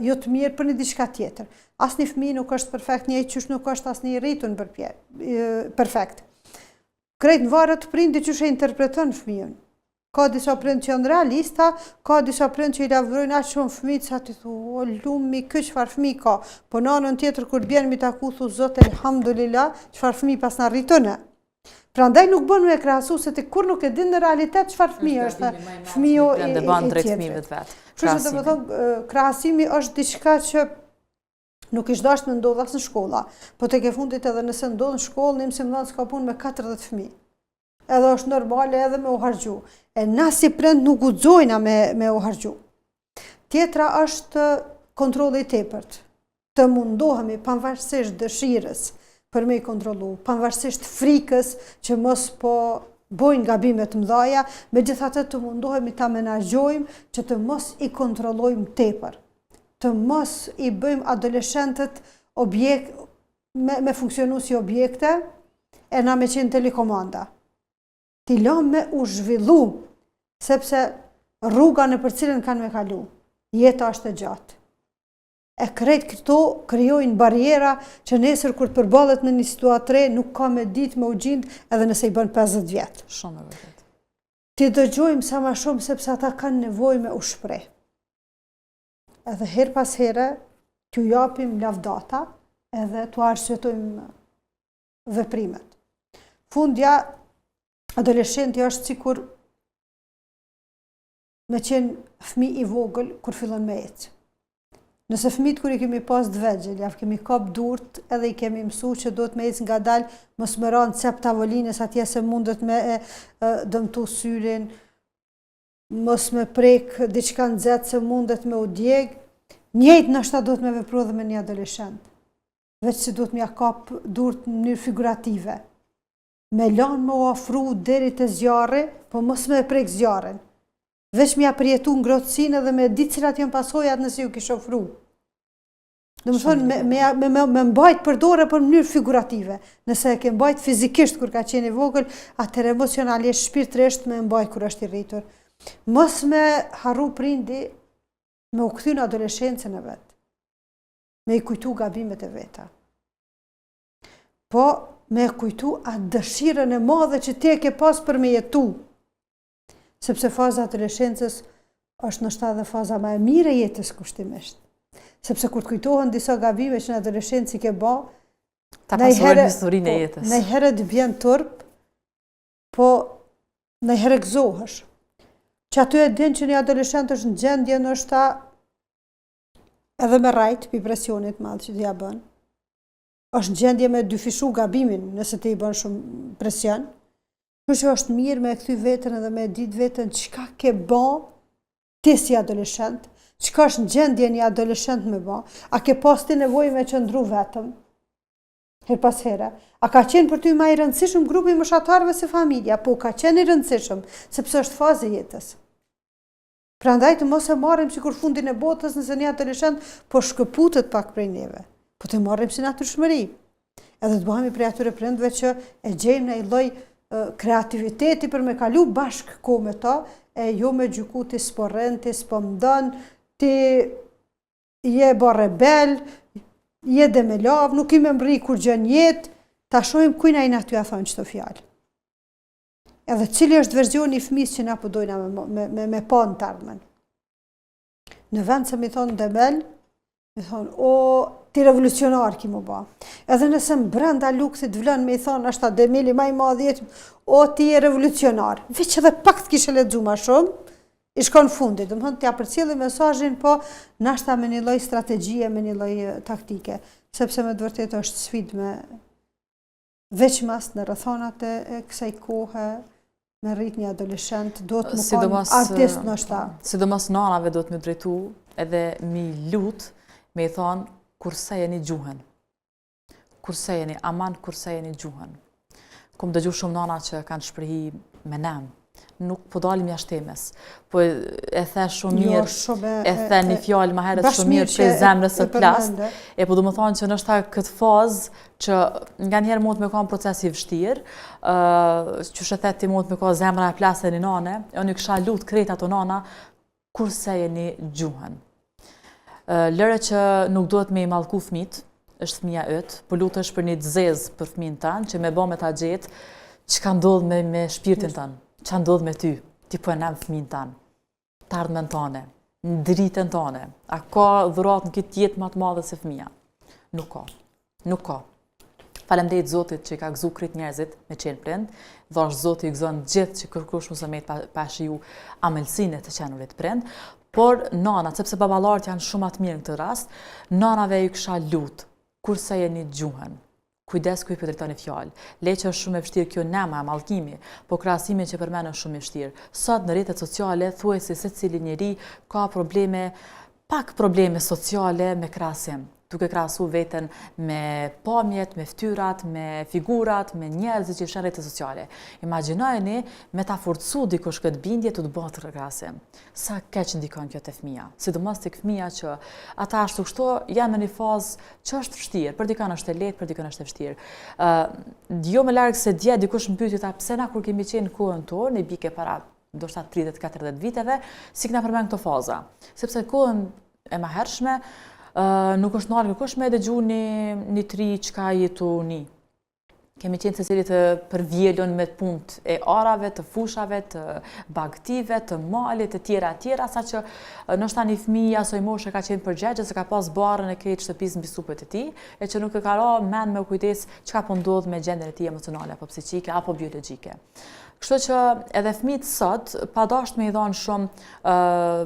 jo të mirë për një diçka tjetër. Asnjë fëmijë nuk është perfekt, njëjtë qysh nuk është asnjë rritun perfekt. Krejt varet prindi qysh e interpreton fëmijën. Ka disa prind që janë realista, ka disa prind që i lavdërojnë aq shumë fëmijët sa ti thu, o lumi, ky çfarë fëmijë ka. Po në anën tjetër kur bjen mi taku thu zot elhamdulillah, çfarë fëmijë pas na rritën. Prandaj nuk bën me krahasu se ti kur nuk e din në realitet çfarë fëmijë është. Fëmiu i tjetër. Kështu që domethënë krahasimi është diçka që nuk ish dashur të ndodh as në shkolla, po tek e fundit edhe nëse ndodh në shkollë, një mësimdhënës ka punë me 40 fëmijë. Edhe është normale edhe me u harxhu. E na si prind nuk guxojna me u harxhu. Tjetra është kontrolli i tepërt. Të mundohemi pavarësisht dëshirës për me i kontrollu, pavarësisht frikës që mos po bojnë gabime të mëdha, megjithatë të mundohemi ta menaxhojmë që të mos i kontrollojmë tepër. Të mos i bëjmë adoleshentët me funksionu si objekte e na me qenë telekomanda. Ti lëm me u zhvillu, sepse rruga në për cilën kanë me kalu, jeta është e gjatë. E krejt këto krijojnë bariera që nesër kur të përballet në një situatë re nuk ka me ditë me u gjind edhe nëse i bën 50 vjet. Shumë e vërtet. Ti dëgjojmë sa më shumë sepse ata kanë nevojë me u shpreh. Edhe her pas here t'ju japim lavdata edhe t'u arsyetojmë veprimet. Fundja, adoleshenti është sikur me qenë fëmi i vogël kur fillon me ecë. Nëse fëmijët kur i kemi pas të vegjël, ja kemi kap durt edhe i kemi mësu që do të me ecë ngadalë, mos me ranë cep tavolinës atje se mundet me dëmtu syrin, mos me prek diçka nxehtë se mundet me u djeg, njëjtë nështë do të me vepru dhe me një adoleshent. Veç që do të mja kap durt në mënyrë figurative. Me lanë me u afru deri të zjarri, po mos me prek zjarrin. Veç mja përjetu ngrohtësinë edhe me ditë cilat janë pasojat nëse ju kisha ofru. Dhe më thonë, me mbajt përdore për mënyrë figurative. Nëse e ke mbajt fizikisht kur ka qenë i vogël, atër emocionalisht, shpirtërisht me mbajt kur është i rritur. Mos me harru prindi me u kthy në adoleshencën e vetë. Me i kujtu gabimet e veta. Po, me kujtu atë dëshirën e madhe që ti e ke pas për me jetu. Sepse faza adoleshencës është nështë edhe faza ma e mire jetës kushtimisht. Sepse kur të kujtohen disa gabime që në adoleshencë i ke ba, ta pasurojnë historinë e jetës. Nëjherë të bjen turp, po nëjherë gëzohësh. Që aty e din që një adoleshent është në gjendje nështë edhe me rajt, pi presionit madhë që t'ja bën, është në gjendje me dyfishu gabimin nëse t'i bën shumë presion, që është mirë me këthy vetën edhe me ditë vetën qka ke ba ti si adoleshent, qka është në gjendje një adoleshent me ba, a ke pas ti nevoj me qëndru vetëm, her pas here, a ka qenë për ty ma i rëndësishëm grupi mëshatarëve se familja, po ka qenë i rëndësishëm, sepse është fazë e jetës. Pra ndaj të mos e marrim si kur fundin e botës nëse një adoleshent po shkëputet pak prej neve, po të marrim si natyrshmëri. Edhe të bëhemi prej atyre prindve që e gjejmë në i lloj kreativiteti për me kalu bashkë ko me ta, e jo me gjyku ti s'po rën, ti s'po mdën, ti je bo rebel, je dhe me lav, nuk i me mbri kur gjën jetë, ta shojmë kujna i aty a thonë qëto fjalë. Edhe cili është verzioni i fëmisë që na po dojna me pa në të ardhmen. Në vend se mi thonë demel, mi thonë, o, ti revolucionar ki mu ba. Edhe nëse më brenda lukëthit vlën me i thonë, është ta demeli ma i madhjet, o, ti je revolucionar. Veç edhe pak të kishe ledzu ma shumë, i shkon fundit. Dëmë thonë, t'ja përcjellë mesazhin, po nashta me një lloj strategjie, me një lloj taktike. Sepse me dëvërtet është sfid me veç mas në rrethonat e kësaj kohe, me rrit një adoleshent, do të më konë artist nështë. Sidomos nanave do të më drejtu edhe mi lut, me i thonë, kurse jeni gjuhën. Kurse jeni, aman kurse jeni gjuhën. Kom dëgju shumë nana që kanë shprehi me nem. Nuk po dalim jashtemes, po e the shumë mirë, e the një fjallë ma herët shumë mirë që zemrës së plast, e po du më thonë që nështë ta këtë fazë që nga njerë mund me ka në proces i vështirë, që shëthet ti mund me ka zemrë e plast e një nane, e unë kësha lutë krejt ato nana, kurse jeni gjuhën. Lëre që nuk duhet me i malku fmit, është fmija ëtë, po lutë është për një dzez për fmin tanë, që me ba me ta gjetë, që ka ndodhë me shpirtin tanë. Që ndodhë me ty, ti po e nem fëmin tanë, të ardhmen tane, në dritën tane, a ka dhurat në këtë jetë më të madhe se fëmija? Nuk ka, nuk ka. Faleminderit Zotit që i ka gëzu krejt njerëzit me qenë prind, dhe është Zotit i gëzon gjithë që kërkush mësë me të pashiju amelësine të qenurit prind, por nanat, sepse babalarët janë shumë atë mirë në këtë rast, nanave ju kësha lutë, kurse jeni gjuhën. Kujdes ku i përdritoni fjallë. Le që është shumë e vështirë kjo nema, mallkimi, po krahasimi që përmenë është shumë e vështirë. Sot në rrjetet sociale, thuajse se cili njeri ka probleme, pak probleme sociale me krahasim. Duke krahasu veten me pamjet, me ftyrat, me figurat, me njerëzit që fshin rrjetet sociale. Imagjinojeni me ta forcu dikush këtë bindje të bëhet krahasim. Sa keq ndikon kjo te fëmia, sidomos tek fëmia që ata ashtu kështu janë në një fazë që është vështirë, për dikon është e lehtë, për dikon është e vështirë. Jo më larg se dje dikush më pyeti ta pse na kur kemi qenë në kohën tonë, i bike para ndoshta 30-40 viteve, si kena përmend këto faza. Sepse kohën e mëhershme nuk është nërë kërkush me dëgju një tri qka jetu një. Kemi qenë secili të përvjelon me punt e arave, të fushave, të bagtive, të malit, të tjera, sa që nështë një fëmija asoj moshe ka qenë përgjegje, se ka pas barën e krejtë shtëpis mbi supët e ti, e që nuk e ka ra men me kujtes qka po ndodh me gjendën e ti emocionale, apo psiqike, apo biologike. Kështu që edhe fëmijët sot, pa dashur me i dhanë shumë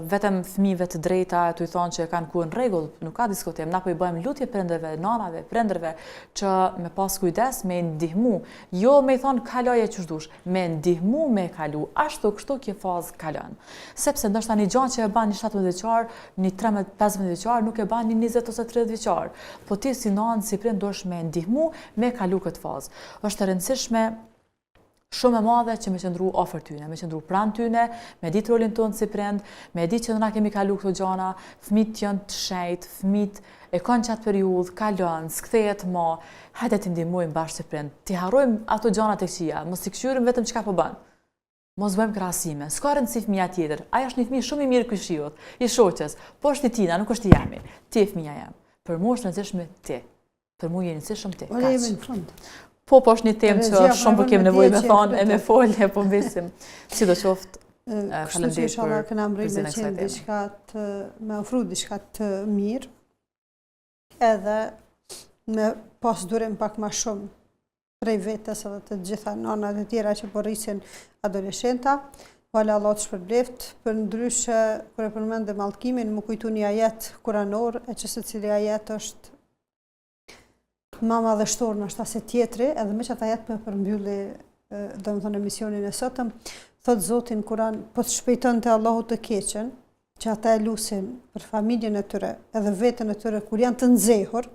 vetëm fëmijëve të drejta, tu i thonë që kanë ku në rregull, nuk ka diskutim, na po i bëjmë lutje prindërve, nanave, prindërve që me pas kujdes, me ndihmu, jo me i thonë kaloje çu dush, me ndihmu me kalu, ashtu kështu kjo fazë kalon. Sepse ndoshta një gjë që e bën një 17 vjeçar, një 13-15 vjeçar, nuk e bën një 20 ose 30 vjeçar. Po ti si nanë, si prind duhesh me ndihmu, me kalu këtë fazë. Është e rëndësishme shumë e madhe që me qëndru afër tyne, me qëndru pranë tyne, me ditë rolin tonë si prind, me ditë që na kemi kalu këto gjana, fëmijët janë të shejt, fëmijët e kanë qatë periudhë, kalon, s'kthehet më, hajde të ndihmojmë bashkë si prind, t'i harrojmë ato gjana të këqija, mos t'i këshyrim vetëm çka po bën. Mos bëjmë krahasime. S'ka rëndësi fëmia tjetër. Ai është një fëmijë shumë i mirë ky shiut, i shoqës, po është i tina, nuk është i jami. Ti fëmia jam. Për mua është rëndësishme ti. Për mua je rëndësishëm ti. Ore jemi në fund. Po është një temë që shumë po kemi nevojë me thonë e me folje, po mbesim. Sidoqoftë, kështu që inshallah kena mbrojtë me qenë diçka të me ofru diçka të mirë, edhe me pas durim pak më shumë prej vetes edhe të gjitha nanat e tjera që po rrisin adoleshenta. Vala Allah të shpërbleft, për ndryshe kur e përmendë mallkimin, më kujtu një ajet kuranor, e që secili ajet është ma madhështor në ashta se tjetri, edhe me që ata jetë për përmbylli domethënë emisionin e sotëm, thot Zotin Kuran, po të shpejton të Allahu të keqen, që ata e lusin për familjen e tyre, edhe veten e tyre kur janë të nxehur,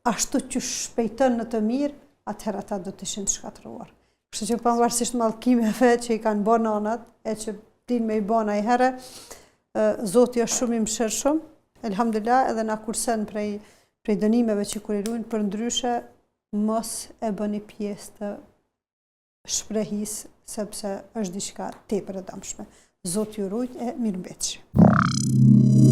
ashtu që shpejton në të mirë, atëherë ata do të ishin të shkatëruar. Kështu që pavarësisht mallkimeve që i kanë bërë nanat, e që din me i bën ai herë, Zoti është shumë i mëshirshëm, elhamdulillah, edhe na kursen prej dënimeve që kur i ruajnë, për ndryshe mos e bëni pjesë të shprehisë, sepse është diçka tepër e dëmshme. Zoti ju ruaj e mirëmbëjtje.